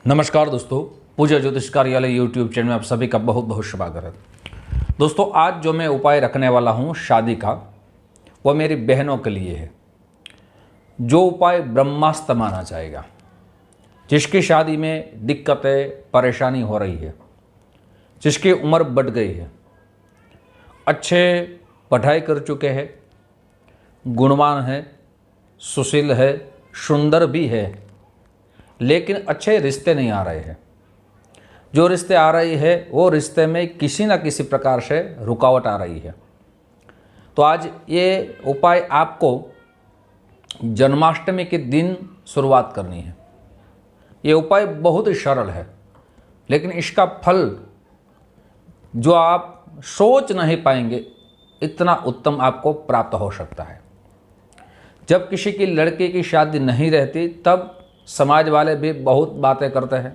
नमस्कार दोस्तों, पूजा ज्योतिष कार्यालय यूट्यूब चैनल में आप सभी का बहुत बहुत स्वागत है। दोस्तों, आज जो मैं उपाय रखने वाला हूँ शादी का, वह मेरी बहनों के लिए है। जो उपाय ब्रह्मास्त्र माना जाएगा, जिसकी शादी में दिक्कतें परेशानी हो रही है, जिसकी उम्र बढ़ गई है, अच्छे पढ़ाई कर चुके हैं, गुणवान है, सुशील है, सुंदर भी है, लेकिन अच्छे रिश्ते नहीं आ रहे हैं। जो रिश्ते आ रही है वो रिश्ते में किसी न किसी प्रकार से रुकावट आ रही है। तो आज ये उपाय आपको जन्माष्टमी के दिन शुरुआत करनी है। ये उपाय बहुत ही सरल है, लेकिन इसका फल जो आप सोच नहीं पाएंगे इतना उत्तम आपको प्राप्त हो सकता है। जब किसी की लड़के की शादी नहीं रहती तब समाज वाले भी बहुत बातें करते हैं,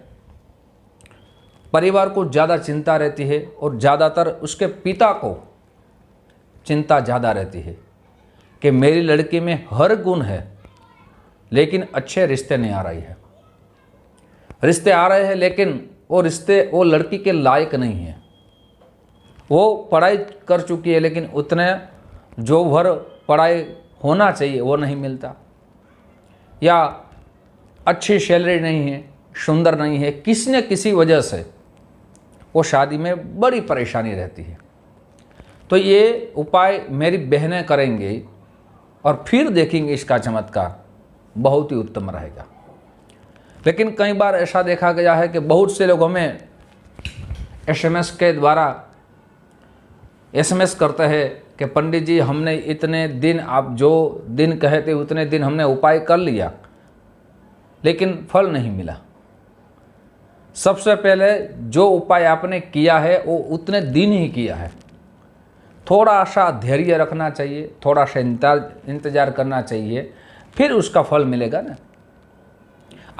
परिवार को ज़्यादा चिंता रहती है और ज़्यादातर उसके पिता को चिंता ज़्यादा रहती है कि मेरी लड़की में हर गुण है लेकिन अच्छे रिश्ते नहीं आ रही है। रिश्ते आ रहे हैं लेकिन वो लड़की के लायक नहीं है। वो पढ़ाई कर चुकी है लेकिन उतने जो भर पढ़ाई होना चाहिए वो नहीं मिलता, या अच्छी सैलरी नहीं है, सुंदर नहीं है, किसी न किसी वजह से वो शादी में बड़ी परेशानी रहती है। तो ये उपाय मेरी बहनें करेंगे और फिर देखेंगे इसका चमत्कार बहुत ही उत्तम रहेगा। लेकिन कई बार ऐसा देखा गया है कि बहुत से लोग हमें एसएमएस के द्वारा एसएमएस करते हैं कि पंडित जी, हमने इतने दिन, आप जो दिन कहे थे उतने दिन हमने उपाय कर लिया लेकिन फल नहीं मिला। सबसे पहले जो उपाय आपने किया है वो उतने दिन ही किया है। थोड़ा सा धैर्य रखना चाहिए, थोड़ा सा इंतजार करना चाहिए, फिर उसका फल मिलेगा ना।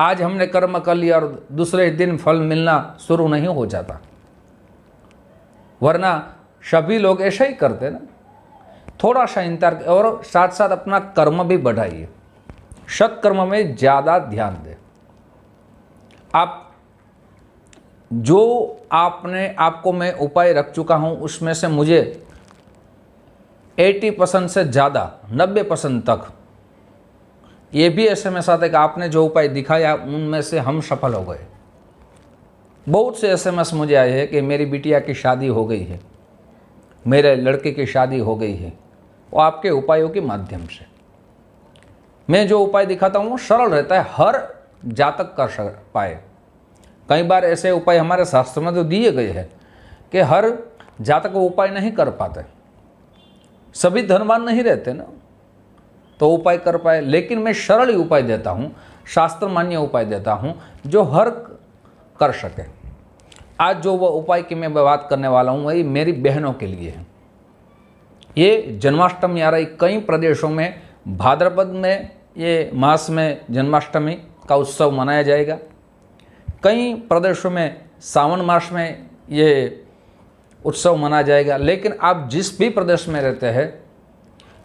आज हमने कर्म कर लिया और दूसरे दिन फल मिलना शुरू नहीं हो जाता, वरना सभी लोग ऐसा ही करते ना। थोड़ा सा इंतजार और साथ साथ अपना कर्म भी बढ़ाइए, सत्कर्म में ज़्यादा ध्यान दें। आप जो आपको मैं उपाय रख चुका हूं उसमें से मुझे 80% से ज़्यादा 90% तक ये भी एसएमएस आता है कि आपने जो उपाय दिखाया उनमें से हम सफल हो गए। बहुत से एसएमएस मुझे आए हैं कि मेरी बिटिया की शादी हो गई है, मेरे लड़के की शादी हो गई है, वो आपके उपायों के माध्यम से। मैं जो उपाय दिखाता हूँ वो सरल रहता है, हर जातक कर पाए। कई बार ऐसे उपाय हमारे शास्त्र में तो दिए गए हैं कि हर जातक वो उपाय नहीं कर पाते, सभी धनवान नहीं रहते ना तो उपाय कर पाए। लेकिन मैं सरल ही उपाय देता हूँ, शास्त्र मान्य उपाय देता हूँ जो हर कर सके। आज जो वो उपाय की मैं बात करने वाला हूँ वही मेरी बहनों के लिए है। ये जन्माष्टमी आ रही, कई प्रदेशों में भाद्रपद में ये मास में जन्माष्टमी का उत्सव मनाया जाएगा। कई प्रदेशों में सावन मास में ये उत्सव मनाया जाएगा। लेकिन आप जिस भी प्रदेश में रहते हैं,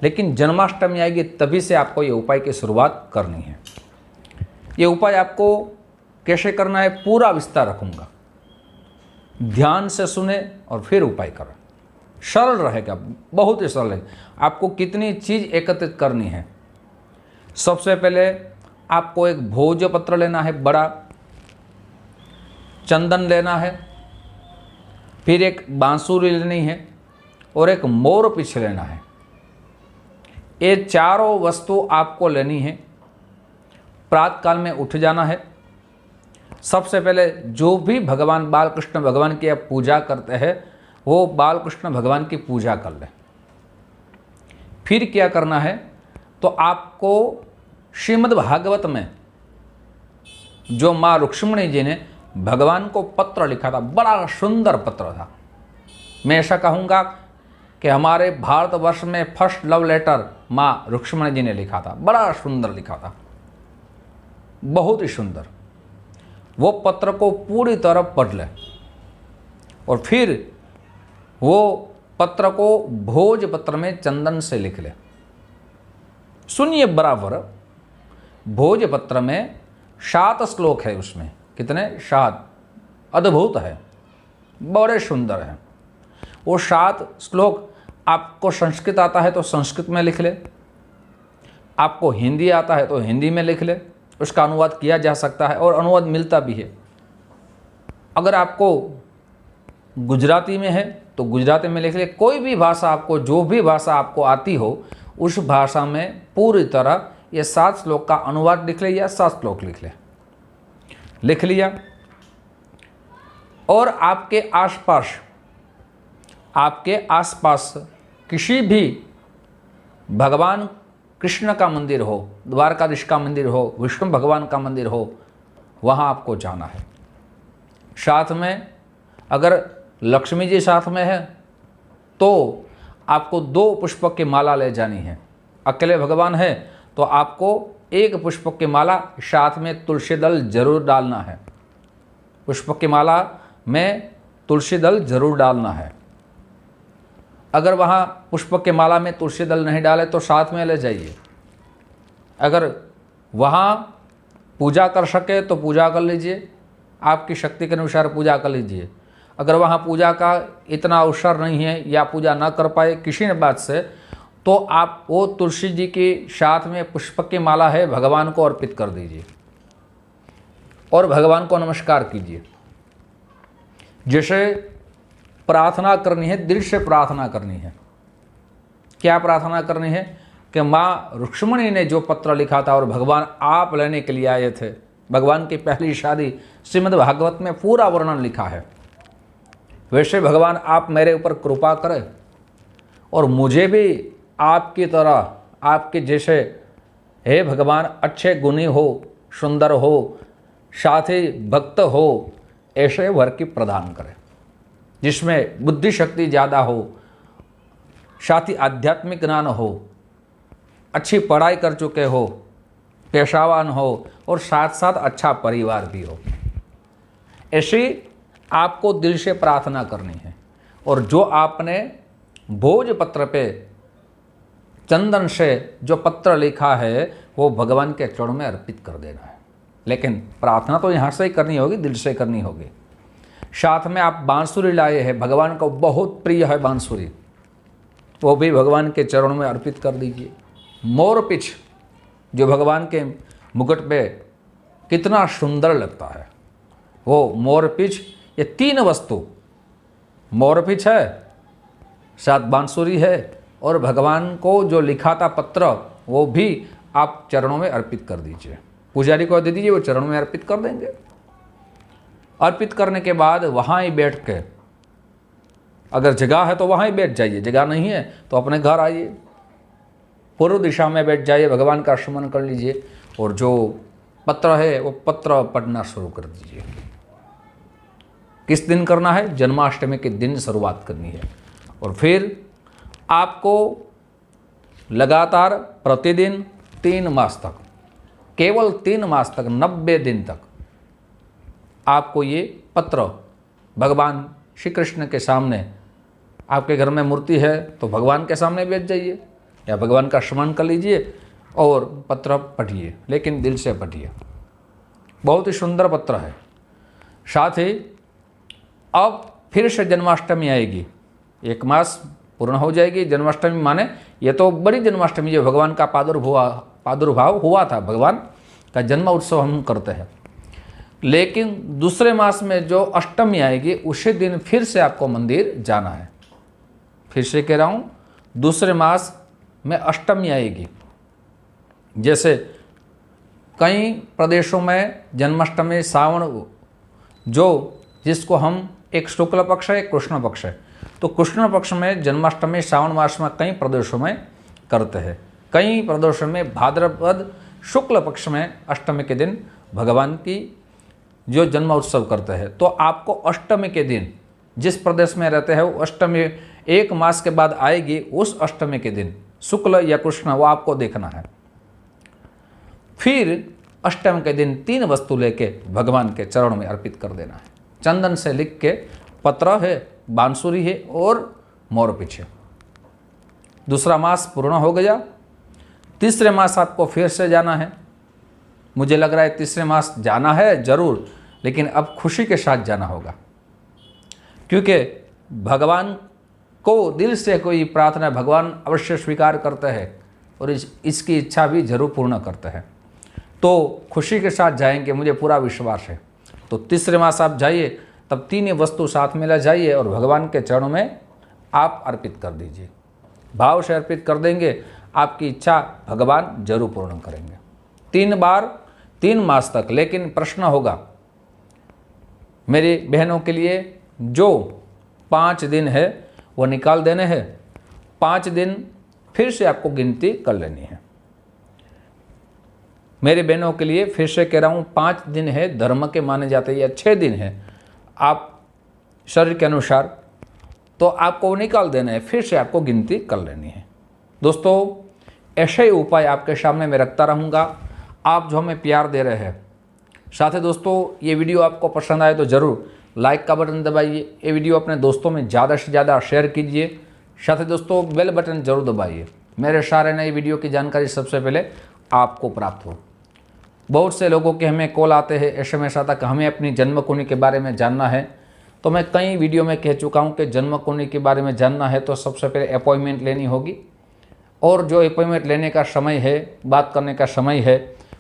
लेकिन जन्माष्टमी आएगी तभी से आपको ये उपाय की शुरुआत करनी है। ये उपाय आपको कैसे करना है पूरा विस्तार रखूँगा, ध्यान से सुने और फिर उपाय करें। सरल रहेगा, बहुत ही सरल है। आपको कितनी चीज़ एकत्रित करनी है। सबसे पहले आपको एक भोजपत्र लेना है, बड़ा चंदन लेना है, फिर एक बांसुरी लेनी है और एक मोर पीछ लेना है। ये चारों वस्तु आपको लेनी है। प्रातःकाल में उठ जाना है। सबसे पहले जो भी भगवान बालकृष्ण भगवान की आप पूजा करते हैं वो बालकृष्ण भगवान की पूजा कर लें। फिर क्या करना है, तो आपको श्रीमद् भागवत में जो माँ रुक्मिणी जी ने भगवान को पत्र लिखा था, बड़ा सुंदर पत्र था। मैं ऐसा कहूँगा कि हमारे भारतवर्ष में फर्स्ट लव लेटर माँ रुक्मिणी जी ने लिखा था, बड़ा सुंदर लिखा था, बहुत ही सुंदर। वो पत्र को पूरी तरह पढ़ लें और फिर वो पत्र को भोजपत्र में चंदन से लिख ले। सुनिए बराबर, भोजपत्र में 7 श्लोक है उसमें, कितने 7, अद्भुत है, बड़े सुंदर हैं। वो 7 श्लोक आपको संस्कृत आता है तो संस्कृत में लिख ले, आपको हिंदी आता है तो हिंदी में लिख ले, उसका अनुवाद किया जा सकता है और अनुवाद मिलता भी है। अगर आपको गुजराती में है तो गुजराती में लिख ले। कोई भी भाषा आपको, जो भी भाषा आपको आती हो, उस भाषा में पूरी तरह ये 7 श्लोक का अनुवाद लिख ले या 7 श्लोक लिख लिया। और आपके आसपास किसी भी भगवान कृष्ण का मंदिर हो, द्वारकाधीश का मंदिर हो, विष्णु भगवान का मंदिर हो, वहाँ आपको जाना है। साथ में अगर लक्ष्मी जी साथ में है तो आपको 2 पुष्पक की माला ले जानी है। अकेले भगवान है तो आपको 1 पुष्पक की माला, साथ में तुलसी दल जरूर डालना है। पुष्पक की माला में तुलसी दल जरूर डालना है। अगर वहाँ पुष्पक की माला में तुलसी दल नहीं डाले तो साथ में ले जाइए। अगर वहाँ पूजा कर सके तो पूजा कर लीजिए, आपकी शक्ति के अनुसार पूजा कर लीजिए। अगर वहाँ पूजा का इतना अवसर नहीं है या पूजा ना कर पाए किसी ने बात से, तो आप वो तुलसी जी के साथ में पुष्पक की माला है, भगवान को अर्पित कर दीजिए और भगवान को नमस्कार कीजिए। जैसे प्रार्थना करनी है, दिल से प्रार्थना करनी है। क्या प्रार्थना करनी है कि माँ रुक्मिणी ने जो पत्र लिखा था और भगवान आप लेने के लिए आए थे, भगवान की पहली शादी श्रीमद् भागवत में पूरा वर्णन लिखा है। वैसे भगवान आप मेरे ऊपर कृपा करें और मुझे भी आपकी तरह, आपके जैसे हे भगवान अच्छे गुणी हो, सुंदर हो, साथ ही भक्त हो, ऐसे वर की प्रदान करें जिसमें बुद्धि शक्ति ज़्यादा हो, साथ ही आध्यात्मिक ज्ञान हो, अच्छी पढ़ाई कर चुके हो, पेशावान हो और साथ साथ अच्छा परिवार भी हो। ऐसी आपको दिल से प्रार्थना करनी है। और जो आपने भोजपत्र पे चंदन से जो पत्र लिखा है वो भगवान के चरणों में अर्पित कर देना है। लेकिन प्रार्थना तो यहाँ से ही करनी होगी, दिल से करनी होगी। साथ में आप बांसुरी लाए हैं, भगवान को बहुत प्रिय है बांसुरी, वो भी भगवान के चरणों में अर्पित कर दीजिए। मोरपिच जो भगवान के मुकुट पे कितना सुंदर लगता है, वो मोरपिच, ये 3 वस्तु, मोरपिच है, साथ बांसुरी है और भगवान को जो लिखा था पत्र वो भी आप चरणों में अर्पित कर दीजिए। पुजारी को दे दीजिए, वो चरणों में अर्पित कर देंगे। अर्पित करने के बाद वहाँ ही बैठ के, अगर जगह है तो वहाँ ही बैठ जाइए, जगह नहीं है तो अपने घर आइए, पूर्व दिशा में बैठ जाइए, भगवान का स्मरण कर लीजिए और जो पत्र है वो पत्र पढ़ना शुरू कर दीजिए। किस दिन करना है? जन्माष्टमी के दिन शुरुआत करनी है। और फिर आपको लगातार प्रतिदिन 3 मास तक, केवल 3 मास तक, 90 दिन तक आपको ये पत्र भगवान श्री कृष्ण के सामने, आपके घर में मूर्ति है तो भगवान के सामने बैठ जाइए या भगवान का स्मरण कर लीजिए और पत्र पढ़िए, लेकिन दिल से पढ़िए। बहुत ही सुंदर पत्र है। साथ ही अब फिर से जन्माष्टमी आएगी, 1 मास पूर्ण हो जाएगी। जन्माष्टमी माने ये तो बड़ी जन्माष्टमी, जो भगवान का प्रादुर्भाव हुआ था, भगवान का जन्म उत्सव हम करते हैं। लेकिन दूसरे मास में जो अष्टमी आएगी उसी दिन फिर से आपको मंदिर जाना है। फिर से कह रहा हूँ, दूसरे मास में अष्टमी आएगी। जैसे कई प्रदेशों में जन्माष्टमी श्रावण, जो जिसको हम एक शुक्ल पक्ष है, एक कृष्ण पक्ष है, तो कृष्ण पक्ष में जन्माष्टमी श्रावण मास में कई प्रदेशों में करते हैं। कई प्रदेशों में भाद्रपद शुक्ल पक्ष में अष्टमी के दिन भगवान की जो जन्म उत्सव करते हैं। तो आपको अष्टमी के दिन, जिस प्रदेश में रहते हैं वो अष्टमी 1 मास के बाद आएगी, उस अष्टमी के दिन शुक्ल या कृष्ण वो आपको देखना है। फिर अष्टमी के दिन 3 वस्तु लेके भगवान के चरणों में अर्पित कर देना है। चंदन से लिख के, पत्र है, बांसुरी है और मोरपिच है। दूसरा मास पूर्ण हो गया। तीसरे मास आपको फिर से जाना है। मुझे लग रहा है तीसरे मास जाना है ज़रूर, लेकिन अब खुशी के साथ जाना होगा, क्योंकि भगवान को दिल से कोई प्रार्थना भगवान अवश्य स्वीकार करते हैं और इसकी इच्छा भी जरूर पूर्ण करते हैं। तो खुशी के साथ जाएंगे, मुझे पूरा विश्वास है। तो तीसरे मास आप जाइए, तब 3 वस्तु साथ में ला जाइए और भगवान के चरणों में आप अर्पित कर दीजिए। भाव से अर्पित कर देंगे, आपकी इच्छा भगवान जरूर पूर्ण करेंगे। 3 बार 3 मास तक। लेकिन प्रश्न होगा मेरी बहनों के लिए, जो 5 दिन है वो निकाल देने हैं, 5 दिन फिर से आपको गिनती कर लेनी है। मेरे बहनों के लिए फिर से कह रहा हूँ, 5 दिन है धर्म के माने जाते हैं, या 6 दिन है आप शरीर के अनुसार, तो आपको निकाल देना है, फिर से आपको गिनती कर लेनी है। दोस्तों ऐसे ही उपाय आपके सामने मैं रखता रहूँगा, आप जो हमें प्यार दे रहे हैं। साथ ही दोस्तों ये वीडियो आपको पसंद आए तो ज़रूर लाइक का बटन दबाइए, ये वीडियो अपने दोस्तों में ज़्यादा से ज़्यादा शेयर कीजिए। साथ ही दोस्तों बेल बटन जरूर दबाइए, मेरे सारे नए वीडियो की जानकारी सबसे पहले आपको प्राप्त हो। बहुत से लोगों के हमें कॉल आते हैं, SMS आता कि हमें अपनी जन्म कुंडली के बारे में जानना है। तो मैं कई वीडियो में कह चुका हूँ कि जन्म कुंडली के बारे में जानना है तो सबसे पहले अपॉइंटमेंट लेनी होगी, और जो अपॉइंटमेंट लेने का समय है, बात करने का समय है,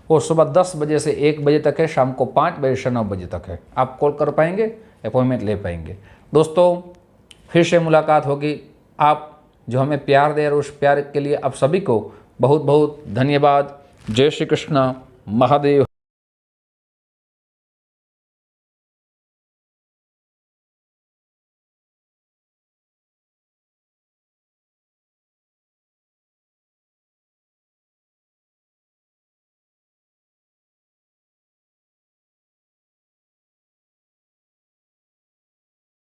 वो सुबह 10 बजे से 1 बजे तक है, शाम को 5 बजे से 9 बजे तक है। आप कॉल कर पाएंगे, अपॉइंटमेंट ले पाएंगे। दोस्तों फिर से मुलाकात होगी। आप जो हमें प्यार दे रहे, उस प्यार के लिए आप सभी को बहुत बहुत धन्यवाद। जय श्री कृष्ण, महादेव।